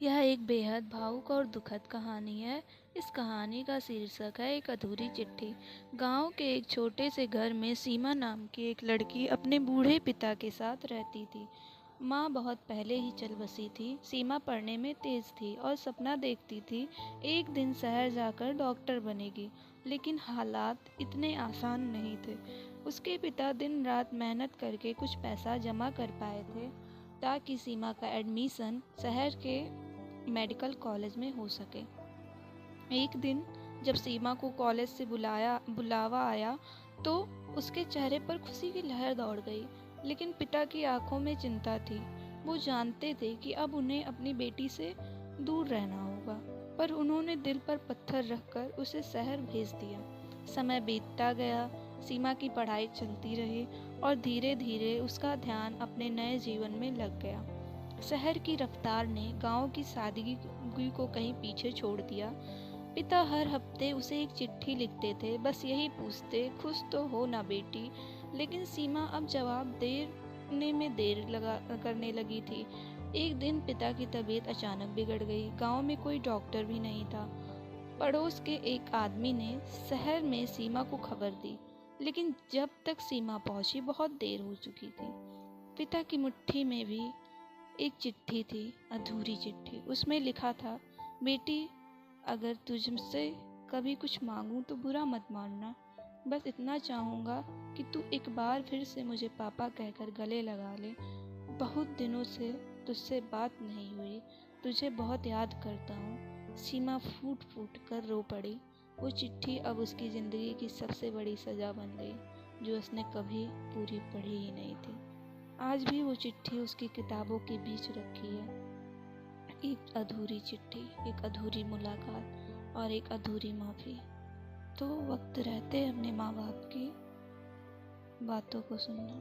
यह एक बेहद भावुक और दुखद कहानी है। इस कहानी का शीर्षक है एक अधूरी चिट्ठी। गांव के एक छोटे से घर में सीमा नाम की एक लड़की अपने बूढ़े पिता के साथ रहती थी। माँ बहुत पहले ही चल बसी थी। सीमा पढ़ने में तेज थी और सपना देखती थी एक दिन शहर जाकर डॉक्टर बनेगी, लेकिन हालात इतने आसान नहीं थे। उसके पिता दिन रात मेहनत करके कुछ पैसा जमा कर पाए थे ताकि सीमा का एडमिशन शहर के मेडिकल कॉलेज में हो सके। एक दिन जब सीमा को कॉलेज से बुलावा आया तो उसके चेहरे पर खुशी की लहर दौड़ गई, लेकिन पिता की आंखों में चिंता थी। वो जानते थे कि अब उन्हें अपनी बेटी से दूर रहना होगा, पर उन्होंने दिल पर पत्थर रखकर उसे शहर भेज दिया। समय बीतता गया, सीमा की पढ़ाई चलती रही और धीरे धीरे उसका ध्यान अपने नए जीवन में लग गया। शहर की रफ्तार ने गांव की सादगी को कहीं पीछे छोड़ दिया। पिता हर हफ्ते उसे एक चिट्ठी लिखते थे, बस यही पूछते, खुश तो हो ना बेटी। लेकिन सीमा अब जवाब देने में देर करने लगी थी। एक दिन पिता की तबीयत अचानक बिगड़ गई। गांव में कोई डॉक्टर भी नहीं था। पड़ोस के एक आदमी ने शहर में सीमा को खबर दी, लेकिन जब तक सीमा पहुंची बहुत देर हो चुकी थी। पिता की मुट्ठी में भी एक चिट्ठी थी, अधूरी चिट्ठी। उसमें लिखा था, बेटी अगर तुझसे कभी कुछ मांगूं तो बुरा मत मानना। बस इतना चाहूँगा कि तू एक बार फिर से मुझे पापा कहकर गले लगा ले। बहुत दिनों से तुझसे बात नहीं हुई, तुझे बहुत याद करता हूँ। सीमा फूट फूट कर रो पड़ी। वो चिट्ठी अब उसकी ज़िंदगी की सबसे बड़ी सज़ा बन गई, जो उसने कभी पूरी पढ़ी ही नहीं थी। आज भी वो चिट्ठी उसकी किताबों के बीच रखी है। एक अधूरी चिट्ठी, एक अधूरी मुलाकात और एक अधूरी माफ़ी। तो वक्त रहते अपने माँ बाप की बातों को सुनना।